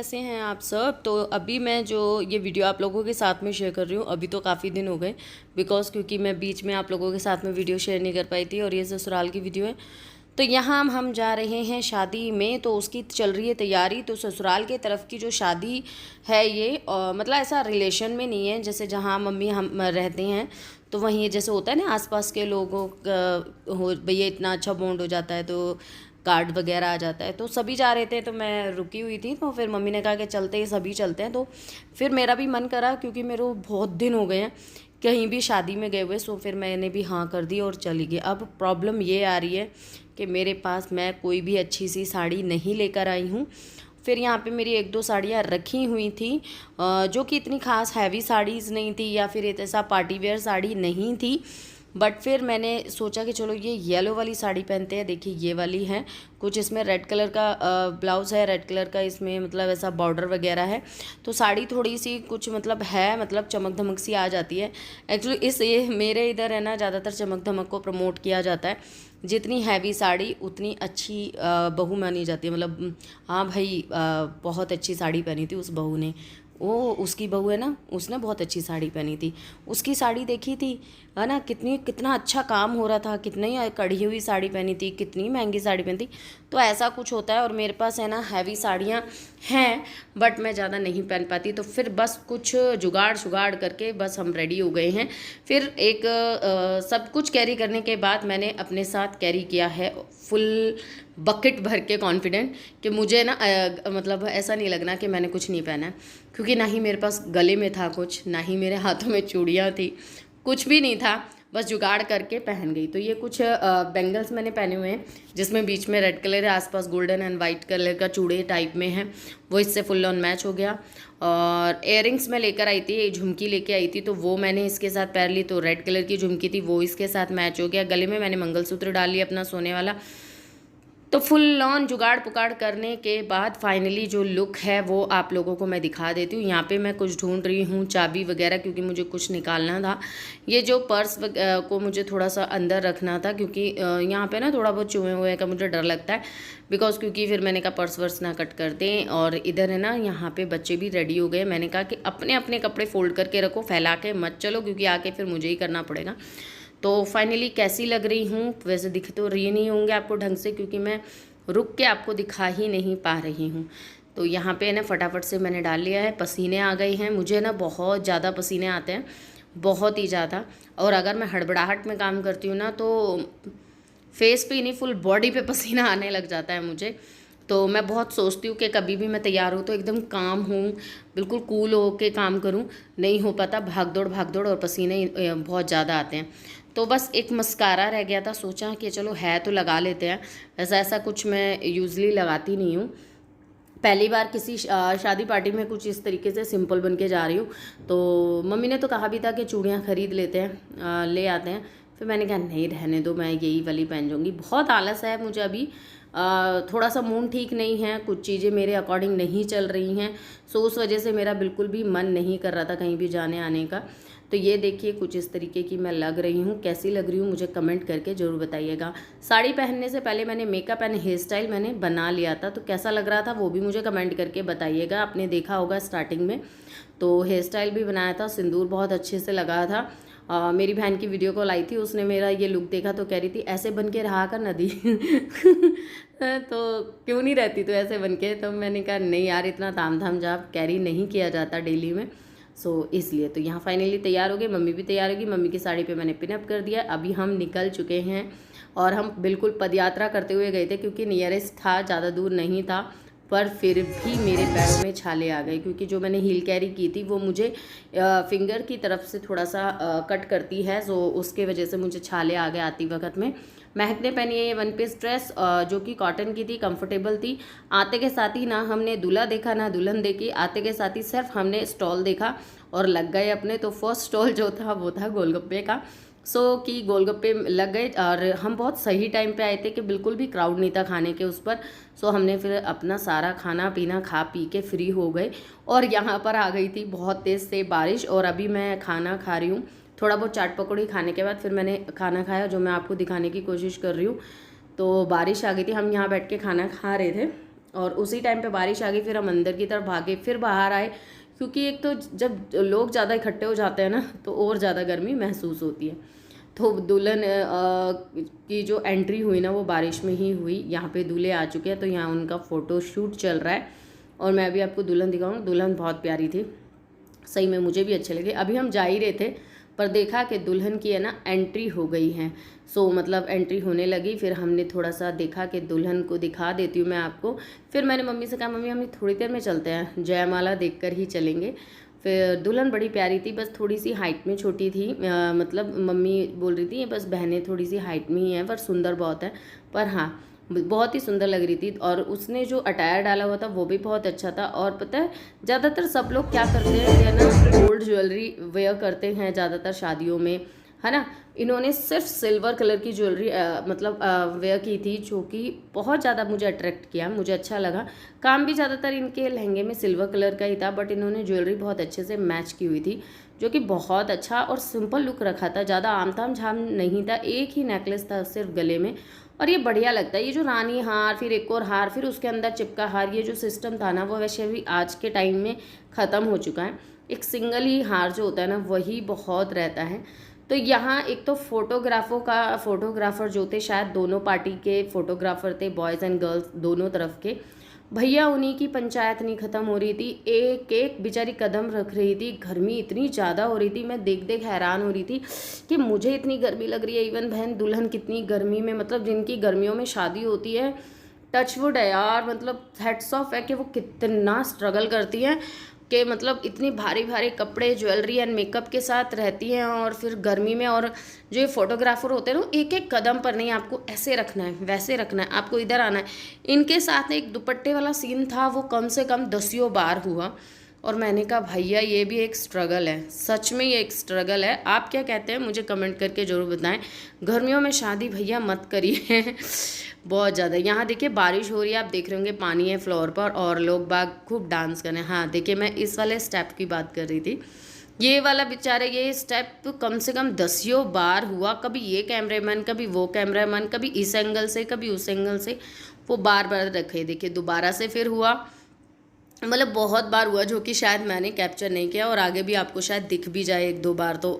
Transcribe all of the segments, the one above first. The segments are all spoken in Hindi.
कैसे हैं आप सब। तो अभी मैं जो ये वीडियो आप लोगों के साथ में शेयर कर रही हूँ, अभी तो काफ़ी दिन हो गए क्योंकि मैं बीच में आप लोगों के साथ में वीडियो शेयर नहीं कर पाई थी और ये ससुराल की वीडियो है। तो यहाँ हम जा रहे हैं शादी में, तो उसकी चल रही है तैयारी। तो ससुराल के तरफ की जो शादी है ये मतलब ऐसा रिलेशन में नहीं है, जैसे जहाँ मम्मी हम रहते हैं तो वहीं जैसे होता है ना आसपास के लोगों का हो भैया इतना अच्छा बॉन्ड हो जाता है तो कार्ड वगैरह आ जाता है। तो सभी जा रहे थे तो मैं रुकी हुई थी, तो फिर मम्मी ने कहा कि चलते हैं, सभी चलते हैं। तो फिर मेरा भी मन करा क्योंकि मेरे को बहुत दिन हो गए हैं कहीं भी शादी में गए हुए। सो फिर मैंने भी हाँ कर दी और चली गई। अब प्रॉब्लम ये आ रही है कि मेरे पास मैं कोई भी अच्छी सी साड़ी नहीं लेकर आई हूँ। फिर यहाँ पे मेरी एक दो साड़ियाँ रखी हुई थी जो कि इतनी खास हैवी साड़ीज़ नहीं थी या फिर ऐसा पार्टी वेयर साड़ी नहीं थी। बट फिर मैंने सोचा कि चलो ये येलो वाली साड़ी पहनते हैं। देखिए ये वाली है, कुछ इसमें रेड कलर का ब्लाउज़ है, रेड कलर का इसमें मतलब ऐसा बॉर्डर वगैरह है। तो साड़ी थोड़ी सी कुछ मतलब है, मतलब चमक धमक सी आ जाती है। एक्चुअली ये मेरे इधर है ना, ज़्यादातर चमक धमक को प्रमोट किया जाता है। जितनी हैवी साड़ी उतनी अच्छी बहू मानी जाती है। मतलब हाँ भाई, बहुत अच्छी साड़ी पहनी थी उस बहू ने। वो उसकी बहू है ना, उसने बहुत अच्छी साड़ी पहनी थी। उसकी साड़ी देखी थी है ना, कितना अच्छा काम हो रहा था, कितनी कढ़ी हुई साड़ी पहनी थी, कितनी महंगी साड़ी पहनी थी। तो ऐसा कुछ होता है और मेरे पास है ना हैवी साड़ियाँ हैं बट मैं ज़्यादा नहीं पहन पाती। तो फिर बस कुछ जुगाड़ शुगाड़ करके बस हम रेडी हो गए हैं। फिर एक सब कुछ कैरी करने के बाद मैंने अपने साथ कैरी किया है फुल बकेट भर के कॉन्फिडेंट कि मुझे ना मतलब ऐसा नहीं लगना कि मैंने कुछ नहीं पहना है, क्योंकि ना ही मेरे पास गले में था कुछ, ना ही मेरे हाथों में चूड़ियाँ थी, कुछ भी नहीं था। बस जुगाड़ करके पहन गई। तो ये कुछ बैंगल्स मैंने पहने हुए हैं जिसमें बीच में रेड कलर है, आसपास गोल्डन एंड वाइट कलर का चूड़े टाइप में है, वो इससे फुल ऑन मैच हो गया। और इयररिंग्स मैं लेकर आई थी, झुमकी लेके आई थी, तो वो मैंने इसके साथ पहन ली। तो रेड कलर की झुमकी थी, वो इसके साथ मैच हो गया। गले में मैंने मंगलसूत्र डाल लिया अपना सोने वाला। तो फुल ऑन जुगाड़ पुगाड़ करने के बाद फाइनली जो लुक है वो आप लोगों को मैं दिखा देती हूँ। यहाँ पे मैं कुछ ढूंढ रही हूँ, चाबी वगैरह, क्योंकि मुझे कुछ निकालना था। ये जो पर्स को मुझे थोड़ा सा अंदर रखना था, क्योंकि यहाँ पे ना थोड़ा बहुत चूहे हुए का मुझे डर लगता है क्योंकि फिर मैंने कहा पर्स वर्स ना कट कर दें। और इधर है ना, यहाँ पे बच्चे भी रेडी हो गए। मैंने कहा कि अपने अपने कपड़े फोल्ड करके रखो, फैला के मत चलो, क्योंकि आके फिर मुझे ही करना पड़ेगा। तो फाइनली कैसी लग रही हूँ, वैसे दिख तो रही नहीं होंगे आपको ढंग से, क्योंकि मैं रुक के आपको दिखा ही नहीं पा रही हूँ। तो यहाँ पे ना फटाफट से मैंने डाल लिया है। पसीने आ गए हैं मुझे ना, बहुत ज़्यादा पसीने आते हैं, बहुत ही ज़्यादा। और अगर मैं हड़बड़ाहट में काम करती हूँ ना तो फेस पे ही नहीं, फुल बॉडी पे पसीना आने लग जाता है मुझे। तो मैं बहुत सोचती हूँ कि कभी भी मैं तैयार हूँ तो एकदम काम हूँ, बिल्कुल कूल हो के काम करूँ। नहीं हो पाता, भाग दौड़ और पसीने बहुत ज़्यादा आते हैं। तो बस एक मस्कारा रह गया था, सोचा कि चलो है तो लगा लेते हैं। ऐसा कुछ मैं यूज़ली लगाती नहीं हूँ, पहली बार किसी शादी पार्टी में कुछ इस तरीके से सिंपल बन के जा रही हूँ। तो मम्मी ने तो कहा भी था कि चूड़ियाँ ख़रीद लेते हैं, ले आते हैं। फिर मैंने कहा नहीं रहने दो, मैं यही वाली पहन जाऊँगी। बहुत आलस है मुझे अभी, थोड़ा सा मूड ठीक नहीं है, कुछ चीज़ें मेरे अकॉर्डिंग नहीं चल रही हैं। सो उस वजह से मेरा बिल्कुल भी मन नहीं कर रहा था कहीं भी जाने आने का। तो ये देखिए कुछ इस तरीके की मैं लग रही हूँ। कैसी लग रही हूँ मुझे कमेंट करके ज़रूर बताइएगा। साड़ी पहनने से पहले मैंने मेकअप एंड हेयर स्टाइल मैंने बना लिया था, तो कैसा लग रहा था वो भी मुझे कमेंट करके बताइएगा। आपने देखा होगा स्टार्टिंग में तो हेयर स्टाइल भी बनाया था, सिंदूर बहुत अच्छे से लगा था। मेरी बहन की वीडियो कॉल आई थी, उसने मेरा ये लुक देखा तो कह रही थी ऐसे बन के रहा कर नदी तो क्यों नहीं रहती तो ऐसे बन के। तो मैंने कहा नहीं यार, इतना ताम झाम जाप कैरी नहीं किया जाता डेली में। इसलिए तो यहाँ फाइनली तैयार हो गए, मम्मी भी तैयार होगी। मम्मी की साड़ी पे मैंने पिनअप कर दिया। अभी हम निकल चुके हैं और हम बिल्कुल पदयात्रा करते हुए गए थे, क्योंकि नियरेस्ट था, ज़्यादा दूर नहीं था। पर फिर भी मेरे पैरों में छाले आ गए, क्योंकि जो मैंने हील कैरी की थी वो मुझे फिंगर की तरफ से थोड़ा सा कट करती है, उसके वजह से मुझे छाले आ गए आती वक्त में। महक ने पहनी है ये वन पीस ड्रेस जो कि कॉटन की थी, कंफर्टेबल थी। आते के साथ ही ना हमने दूल्हा देखा ना दुल्हन देखी, आते के साथ ही सिर्फ हमने स्टॉल देखा और लग गए अपने। तो फर्स्ट स्टॉल जो था वो था गोलगप्पे का। कि गोलगप्पे लग गए और हम बहुत सही टाइम पे आए थे कि बिल्कुल भी क्राउड नहीं था खाने के उस पर। हमने फिर अपना सारा खाना पीना खा पी के फ्री हो गए। और यहाँ पर आ गई थी बहुत तेज़ से बारिश, और अभी मैं खाना खा रही हूँ। थोड़ा बहुत चाट पकौड़ी खाने के बाद फिर मैंने खाना खाया, जो मैं आपको दिखाने की कोशिश कर रही हूँ। तो बारिश आ गई थी, हम यहाँ बैठ के खाना खा रहे थे और उसी टाइम पे बारिश आ गई, फिर हम अंदर की तरफ भागे, फिर बाहर आए, क्योंकि एक तो जब लोग ज़्यादा इकट्ठे हो जाते हैं ना तो और ज़्यादा गर्मी महसूस होती है। तो दुल्हन की जो एंट्री हुई ना वो बारिश में ही हुई। यहाँ पे दूल्हे आ चुके हैं, तो यहाँ उनका फ़ोटो शूट चल रहा है और मैं अभी आपको दुल्हन दिखाऊँ। दुल्हन बहुत प्यारी थी, सही में मुझे भी अच्छे लगे। अभी हम जा ही रहे थे पर देखा कि दुल्हन की है ना एंट्री हो गई है। सो मतलब एंट्री होने लगी, फिर हमने थोड़ा सा देखा कि दुल्हन को दिखा देती हूँ मैं आपको। फिर मैंने मम्मी से कहा, मम्मी हम थोड़ी देर में चलते हैं, जयमाला देखकर ही चलेंगे। फिर दुल्हन बड़ी प्यारी थी, बस थोड़ी सी हाइट में छोटी थी। मतलब मम्मी बोल रही थी बस बहनें थोड़ी सी हाइट में ही हैं पर सुंदर बहुत है। पर हाँ बहुत ही सुंदर लग रही थी, और उसने जो अटायर डाला हुआ था वो भी बहुत अच्छा था। और पता है ज़्यादातर सब लोग क्या करते हैं ना, गोल्ड ज्वेलरी वेयर करते हैं ज़्यादातर शादियों में, है ना। इन्होंने सिर्फ सिल्वर कलर की ज्वेलरी मतलब वेयर की थी, जो कि बहुत ज़्यादा मुझे अट्रैक्ट किया, मुझे अच्छा लगा। काम भी ज़्यादातर इनके लहंगे में सिल्वर कलर का ही था, बट इन्होंने ज्वेलरी बहुत अच्छे से मैच की हुई थी, जो कि बहुत अच्छा और सिंपल लुक रखा था। ज़्यादा आमताम झाम नहीं था, एक ही नेकलेस था सिर्फ गले में, और ये बढ़िया लगता है। ये जो रानी हार, फिर एक और हार, फिर उसके अंदर चिपका हार, ये जो सिस्टम था ना वो वैसे भी आज के टाइम में ख़त्म हो चुका है। एक सिंगल ही हार जो होता है ना वही बहुत रहता है। तो यहाँ एक तो फोटोग्राफर जो थे, शायद दोनों पार्टी के फोटोग्राफर थे, बॉयज़ एंड गर्ल्स दोनों तरफ के भैया, उन्हीं की पंचायत नहीं ख़त्म हो रही थी। एक एक बेचारी कदम रख रही थी, गर्मी इतनी ज़्यादा हो रही थी, मैं देख देख हैरान हो रही थी कि मुझे इतनी गर्मी लग रही है, इवन बहन दुल्हन कितनी गर्मी में, मतलब जिनकी गर्मियों में शादी होती है, टचवुड है यार, मतलब हेड्स ऑफ है कि वो कितना स्ट्रगल करती हैं, कि मतलब इतनी भारी भारी कपड़े, ज्वेलरी एंड मेकअप के साथ रहती हैं, और फिर गर्मी में। और जो ये फोटोग्राफर होते हैं ना, एक एक कदम पर नहीं, आपको ऐसे रखना है, वैसे रखना है, आपको इधर आना है। इनके साथ एक दुपट्टे वाला सीन था, वो कम से कम 10 बार हुआ, और मैंने कहा भैया ये भी एक स्ट्रगल है, सच में ये एक स्ट्रगल है। आप क्या कहते हैं मुझे कमेंट करके ज़रूर बताएं। गर्मियों में शादी भैया मत करिए बहुत ज़्यादा। यहाँ देखिए बारिश हो रही है, आप देख रहे होंगे पानी है फ्लोर पर, और लोग बाग खूब डांस कर रहे हैं। हाँ देखिए, मैं इस वाले स्टेप की बात कर रही थी, ये वाला बेचारे ये स्टेप तो कम से कम 10 बार हुआ। कभी ये कैमरामैन, कभी वो कैमरामैन, कभी इस एंगल से, कभी उस एंगल से, वो बार बार रखे। देखिए दोबारा से फिर हुआ, मतलब बहुत बार हुआ, जो कि शायद मैंने कैप्चर नहीं किया, और आगे भी आपको शायद दिख भी जाए 1-2 बार तो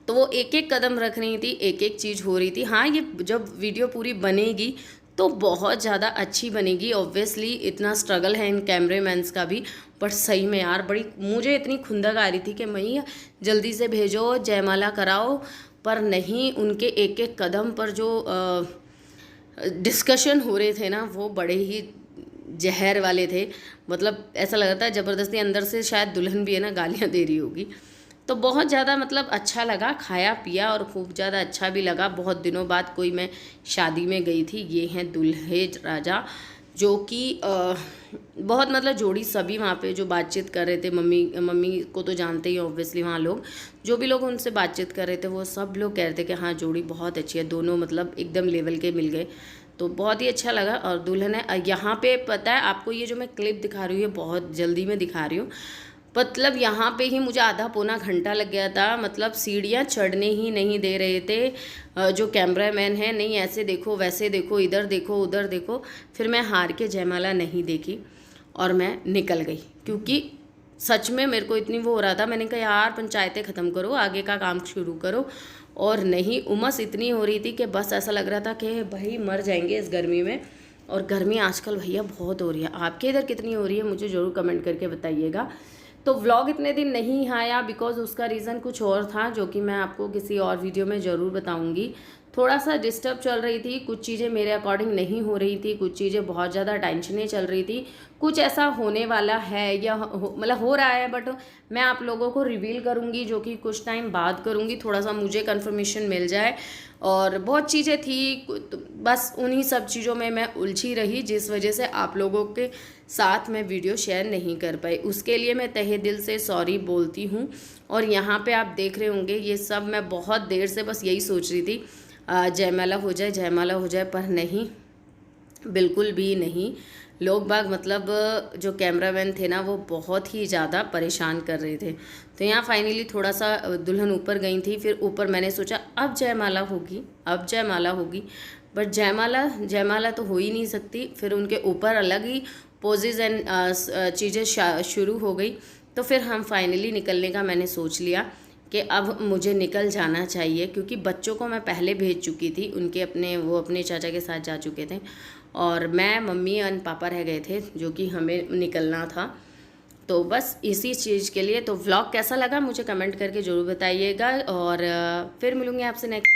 वो एक एक कदम रख रही थी, एक एक चीज़ हो रही थी। हाँ ये जब वीडियो पूरी बनेगी तो बहुत ज़्यादा अच्छी बनेगी, ऑब्वियसली इतना स्ट्रगल है इन कैमरेमैन्स का भी। बट सही में यार बड़ी मुझे इतनी खुंदक आ रही थी कि मैं जल्दी से भेजो, जयमाला कराओ, पर नहीं, उनके एक एक कदम पर जो डिस्कशन हो रहे थे ना वो बड़े ही जहर वाले थे। मतलब ऐसा लग रहा था ज़बरदस्ती अंदर से शायद दुल्हन भी है ना गालियाँ दे रही होगी। तो बहुत ज़्यादा मतलब अच्छा लगा, खाया पिया और खूब ज़्यादा अच्छा भी लगा। बहुत दिनों बाद कोई मैं शादी में गई थी। ये हैं दूल्हे राजा, जो कि बहुत मतलब जोड़ी सभी वहाँ पे जो बातचीत कर रहे थे, मम्मी को तो जानते ही ऑब्वियसली, वहाँ लोग जो भी लोग उनसे बातचीत कर रहे थे वो सब लोग कह रहे थे कि हाँ जोड़ी बहुत अच्छी है, दोनों मतलब एकदम लेवल के मिल गए। तो बहुत ही अच्छा लगा। और दुल्हन है यहाँ पे, पता है आपको ये जो मैं क्लिप दिखा रही हूँ ये बहुत जल्दी में दिखा रही हूँ, मतलब यहाँ पे ही मुझे आधा पौना घंटा लग गया था। मतलब सीढ़ियाँ चढ़ने ही नहीं दे रहे थे जो कैमरामैन है, नहीं ऐसे देखो वैसे देखो, इधर देखो उधर देखो। फिर मैं हार के जयमाला नहीं देखी और मैं निकल गई, क्योंकि सच में मेरे को इतनी वो हो रहा था। मैंने कहा यार पंचायतें ख़त्म करो, आगे का काम शुरू करो। और नहीं, उमस इतनी हो रही थी कि बस ऐसा लग रहा था कि भाई मर जाएंगे इस गर्मी में। और गर्मी आजकल भैया बहुत हो रही है। आपके इधर कितनी हो रही है मुझे ज़रूर कमेंट करके बताइएगा। तो व्लॉग इतने दिन नहीं आया बिकॉज़ उसका रीज़न कुछ और था, जो कि मैं आपको किसी और वीडियो में ज़रूर बताऊंगी। थोड़ा सा डिस्टर्ब चल रही थी, कुछ चीज़ें मेरे अकॉर्डिंग नहीं हो रही थी, कुछ चीज़ें बहुत ज़्यादा टेंशनें चल रही थी। कुछ ऐसा होने वाला है या मतलब हो रहा है, बट मैं आप लोगों को रिवील करूँगी, जो कि कुछ टाइम बाद करूँगी, थोड़ा सा मुझे कन्फर्मेशन मिल जाए। और बहुत चीज़ें थी, तो बस उन्हीं सब चीज़ों में मैं उलझी रही, जिस वजह से आप लोगों के साथ मैं वीडियो शेयर नहीं कर पाई। उसके लिए मैं तहे दिल से सॉरी बोलती हूँ। और यहाँ पे आप देख रहे होंगे ये सब मैं बहुत देर से बस यही सोच रही थी जयमाला हो जाए, जयमाला हो जाए, पर नहीं, बिल्कुल भी नहीं। लोग बाग मतलब जो कैमरामैन थे ना वो बहुत ही ज़्यादा परेशान कर रहे थे। तो यहाँ फाइनली थोड़ा सा दुल्हन ऊपर गई थी, फिर ऊपर मैंने सोचा अब जयमाला होगी, अब जयमाला होगी, बट जयमाला तो हो ही नहीं सकती। फिर उनके ऊपर अलग ही पोजेज एंड चीज़ें शुरू हो गई। तो फिर हम फाइनली निकलने का मैंने सोच लिया कि अब मुझे निकल जाना चाहिए, क्योंकि बच्चों को मैं पहले भेज चुकी थी, उनके अपने चाचा के साथ जा चुके थे और मैं, मम्मी और पापा रह गए थे, जो कि हमें निकलना था। तो बस इसी चीज़ के लिए। तो व्लॉग कैसा लगा मुझे कमेंट करके ज़रूर बताइएगा और फिर मिलूँगी आपसे नेक्स्ट।